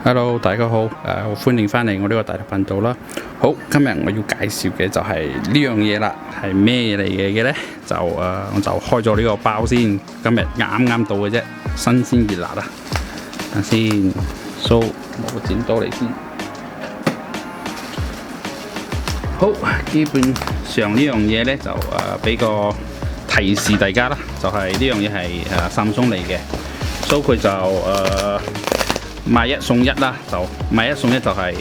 Hello， 大家好，歡迎翻嚟我呢個大頭頻道啦。好，今日我要介紹嘅就係呢樣嘢啦，係咩嚟嘅呢？我就開咗呢個包先，今日啱到嘅啫，新鮮熱辣啊！等先，So 攞個剪刀嚟先。好，基本上呢樣嘢呢，就俾個提示大家啦，就係呢樣嘢係Samsung嚟嘅，So 佢就買一送一啦，就買一送一就係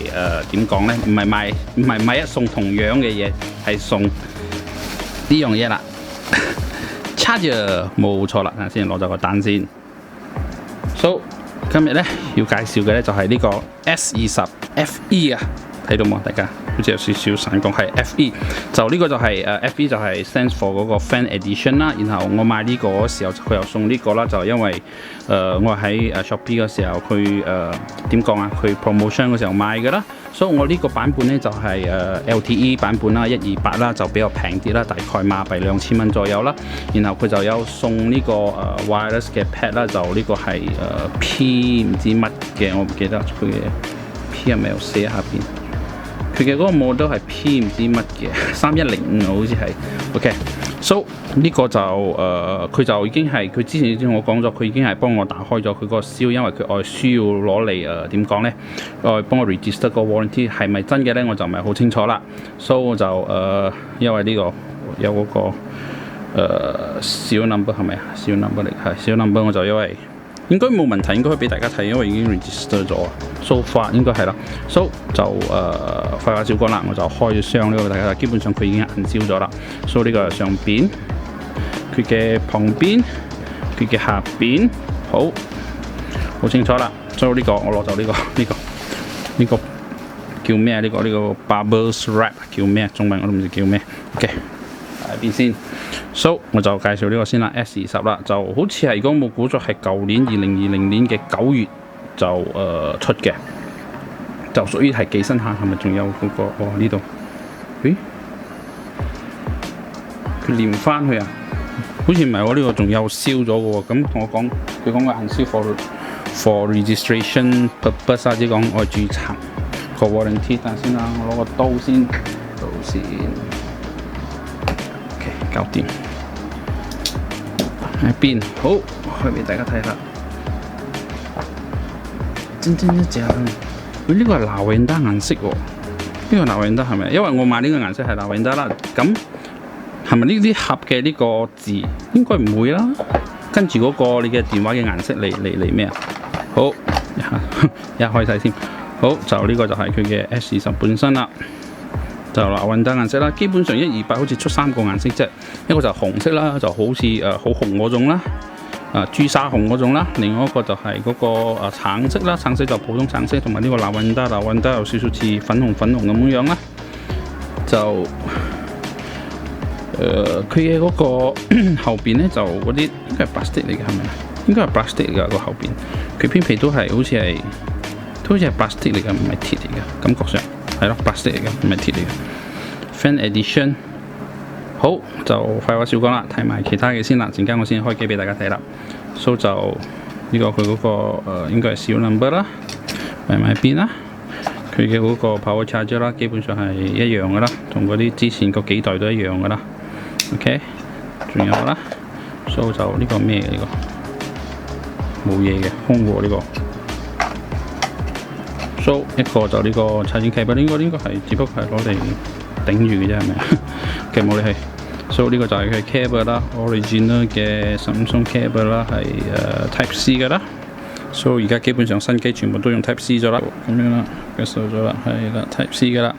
點講呢？唔係買一送同樣嘅嘢，係送呢樣嘢啦。Charger 冇錯啦，等先攞咗個單先。So 今日呢要介紹嘅呢就係呢個 S20 FE 啊，睇到冇大家？好似有少少散光，係 FE， 就呢個就係FE 就係 stands for 嗰個 Fan Edition 啦。然後我買呢個嗰時候，佢又送呢個啦，就因為我喺Shopee 嘅時候，佢點講啊？佢 promotion 嘅時候買嘅啦。所以我呢個版本呢，就係LTE 版本啦，128啦，就比較平啲啦，大概馬幣2000蚊左右啦。然後佢就有送呢個wireless 嘅 pad 啦，就呢個係P 唔知乜嘅，我唔記得佢嘅 P 係咪有寫喺下邊？佢嘅嗰個 model 係 P 唔知乜嘅3105好似係 OK。So 呢個就佢就已經係佢之前我講咗，佢已經係幫我打開咗佢個銷，因為佢需要攞嚟點講呢？幫我 register 個 warranty 係咪真嘅呢？我就唔係好清楚啦。So 我就因為呢個有嗰個小 number 係咪啊？小 number 嚟係小 number， 我就因為應該冇問題，應該可以俾大家睇，因為已經 register 咗。So far 應該係啦。So 就廢話少講啦，我就開咗箱呢個俾大家睇。基本上佢已經銀燒咗啦。So 呢個係上邊，佢嘅旁邊，佢嘅下邊，好清楚啦。So 呢個我攞走呢個叫咩？呢個 bubbles wrap 叫咩？中文我都唔知叫咩。OK。喺邊先 ？So 我就介紹呢個先啦 ，S20啦，就好似係如果冇估錯係舊年2020年嘅9月就出嘅，就屬於係寄生下，係咪仲有嗰個呢度？咦？佢連翻去啊？好似唔係喎，呢個仲有燒咗嘅喎。咁同我講，佢講個銀燒 for registration purpose 啊，即係講我註冊個 warranty。等下先啦，我攞個刀先。搞掂喺邊？好，開俾大家睇下。真一隻，佢呢個係拉雲達顏色喎。呢個拉雲達係咪？因為我買呢個顏色係拉雲達啦。咁係咪呢啲盒嘅呢個字應該唔會啦？跟住嗰個你嘅電話嘅顏色嚟咩啊？好，一開睇先。好，就呢個就係佢嘅 S20本身啦。就拉雲達顏色啦，基本上128好似出3個顏色啫，一個就紅色啦，就好似好紅嗰種啦，朱砂紅嗰種啦，另外一個就係嗰個橙色啦，橙色就普通橙色，同埋呢個拉雲達有少少似粉紅咁樣啦，就佢嘅嗰個後邊咧就嗰啲應該係 plastic 嚟嘅係咪啊？應該係 plastic 嚟㗎個後邊，佢邊皮都係好似係 plastic 嚟㗎，唔係鐵嚟㗎，感覺上。係咯 ，plastic 嚟嘅，唔係鐵嚟嘅。Fan Edition， 好就廢話少講啦，睇埋其他嘅先啦。陣間我先開機俾大家睇啦。So 就呢個佢嗰個應該係小 number 啦，擺埋邊啦。佢嘅嗰個 power charger 啦，基本上係一樣嘅啦，同嗰啲之前嗰幾代都一樣嘅啦。OK， 仲有啦。So 就呢個咩嘅呢個？冇嘢嘅，空喎呢個。So 一個就呢個插電 cable，應該係只不過係攞嚟頂住嘅啫，係咪？其實冇理氣。So 呢個就係佢 cable 啦 ，original 嘅 Samsung cable 啦，係Type C 嘅啦。So 而家基本上新機全部都用 Type C 咗啦，咁樣啦，接受咗啦，係啦 Type C 嘅啦，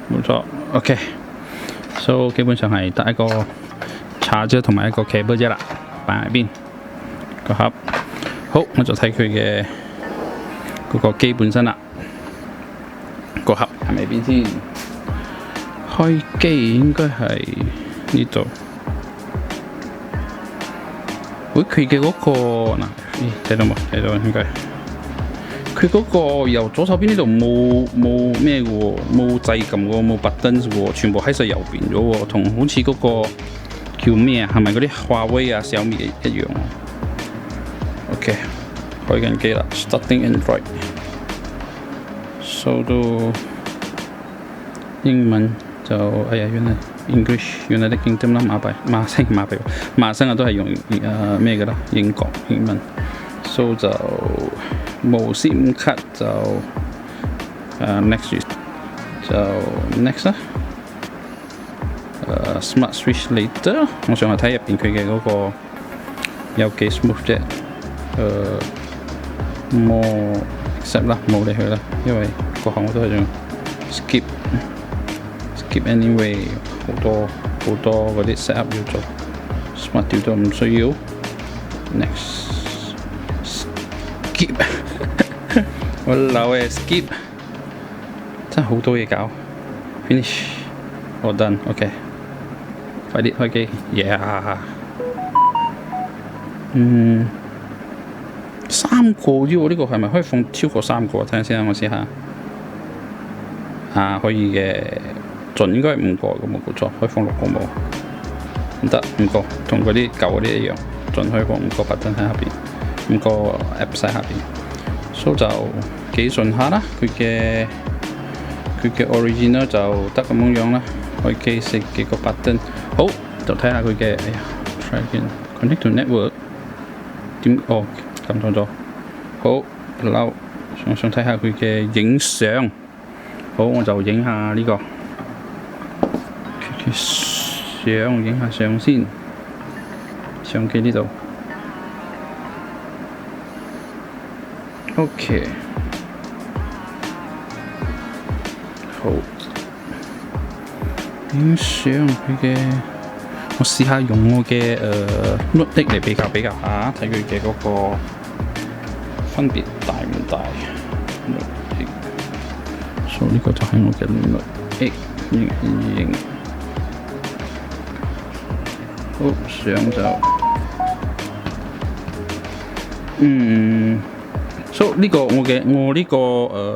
冇錯。OK，So 基本上係得一個 charger 同埋一個 cable 啫啦，擺埋邊個盒。好，我就睇佢嘅嗰個機本身啦。個盒係咪邊先？開機應該係呢度。佢嘅嗰個嗱，睇到冇？睇到應該。佢嗰個由左手邊呢度冇咩嘅喎，冇掣撳嘅喎，冇 button 嘅喎，全部喺晒右邊咗喎，同好似嗰個叫咩啊？係咪嗰啲華為啊、小米一樣？OK， 開緊機啦 ，Starting Android。，so 都英文就哎呀，原來 English、United Kingdom 啦，馬生啊都係用咩嘅啦，英國英文。so 就無閃卡就next 就 next 啦。Smart Switch Later， 我上去睇入邊佢嘅嗰個有幾 smooth 啫。more accept 啦，冇理佢啦，因為各項我都係用 skip anyway， 好多嗰啲 set up 要做 ，smart 調都唔需要。next skip， 我老嘅 skip， 真係好多嘢搞。finish， all done，OK， 快啲開機 ，yeah。3個喎，呢個係咪可以放超過3個？睇下先啊，我試下。可以嘅，盡應該係5個咁冇錯，可以放6個冇。唔得5個，同嗰啲舊嗰啲一樣，盡可以放5個button喺下邊，5個 app 喺下邊。so 就幾順下啦，佢嘅 original 就得咁樣啦，可以記食幾個button。好，就睇下佢嘅，哎呀 ，try again，connect to network。點？哦，撳錯咗。好，嬲，想睇下佢嘅影相。好，我就影下呢個佢嘅相，影下相先。相機呢度。OK。好。影相佢嘅。我試下用我嘅Note 嚟比較下，睇佢嘅嗰個分別大唔大。所以呢個就係我嘅Note 影。好，相就所以呢個我呢個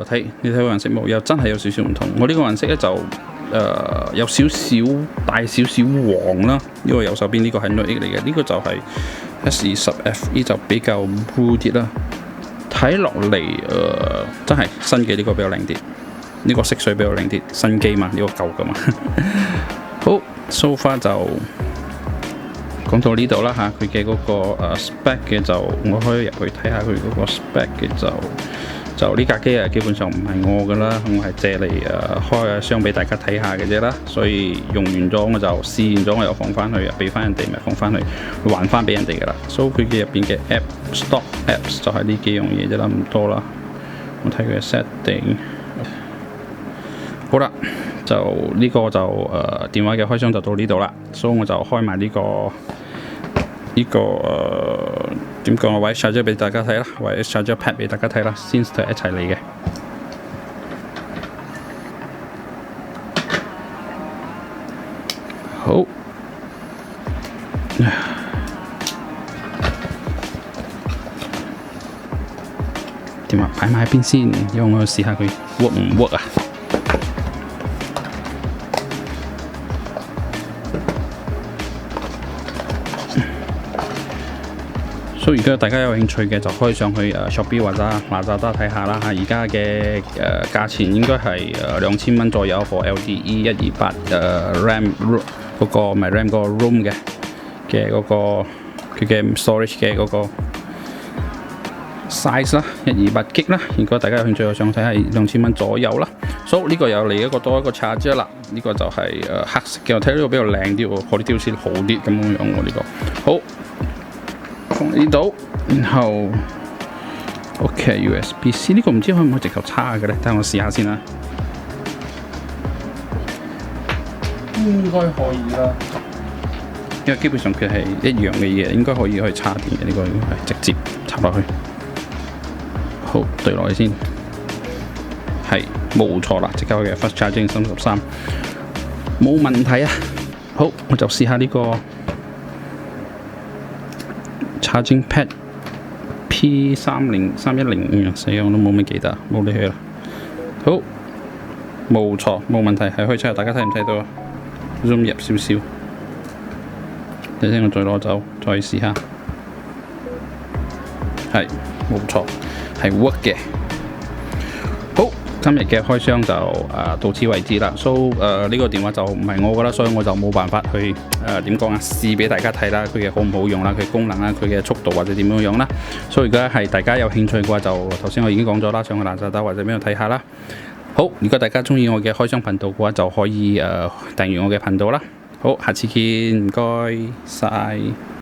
睇你睇個顏色冇？又真係有少少唔同。我呢個顏色咧就。有少少帶少少黃啦，呢個右手邊呢個係 Note 8嚟嘅，呢個就係 S20FE 就比較 blue 啲啦。睇落嚟真係新嘅呢個比較靚啲，呢個色水比較靚啲，新機嘛，呢個舊㗎嘛。好 ，so far 就講到呢度啦嚇，佢嘅嗰個spec 嘅就我可以入去睇下佢嗰個 spec 嘅就呢架機啊，基本上唔係我噶啦，我係借嚟開下箱俾大家睇下嘅啫啦。所以用完咗我就試完咗，我又放翻去，俾翻人哋咪放翻去，還翻俾人哋噶啦。所以佢嘅入邊嘅 stock apps 就係呢幾樣嘢啫啦，唔多啦。我睇佢嘅 setting， 好啦，就呢個就電話嘅開箱就到呢度啦。所以我就開埋呢個點講啊？或者 charger 俾大家睇啦，或者 charger pad 俾大家睇啦，先一齊嚟嘅。好，點啊？擺埋喺邊先，因為我要試下佢 work 唔 work 啊！所以而家大家有興趣嘅就可以上去Shopee 或者Lazada睇下啦嚇，而家嘅價錢應該係2000蚊左右，for LTE 128RAM 嗰個唔係 RAM 嗰個 ROM 嘅嗰個佢嘅 storage 嘅嗰個 size 啦，128GB 啦。如果大家有興趣，我想睇係2000蚊左右啦。所以呢個又嚟多一個 charger 啦，呢個就係黑色嘅，我睇呢個比較靚啲喎，quality好似好啲咁樣喎呢個。好。放呢度，然後 OK USB-C 呢個唔知可唔可以直頭插嘅咧？等我試下先啦。應該可以啦，因為基本上佢係一樣嘅嘢，應該可以插電嘅。呢個應該係直接插落去。好，對落去先，係冇錯啦，即刻嘅 Fast Charging 33，冇問題啊。好，我就試下呢個。Charging Pad P30105，死我都冇乜記得，冇理佢啦。好，冇錯，冇問題，係可以出嚟。大家睇唔睇到啊 ？zoom 入少少，等陣我再攞走，再試下。係冇錯，係 work 嘅。好，今日嘅開箱就到此為止啦。呢個電話就唔係我噶啦，所以我就冇辦法去點講啊，試俾大家睇啦，佢嘅好唔好用啦，佢功能啦，佢嘅速度或者點樣樣啦。所以而家係大家有興趣嘅話，就頭先我已經講咗啦，上去爛沙兜或者邊度睇下啦。好，如果大家中意我嘅開箱頻道嘅話，就可以訂閱我嘅頻道啦。好，下次見，唔該晒。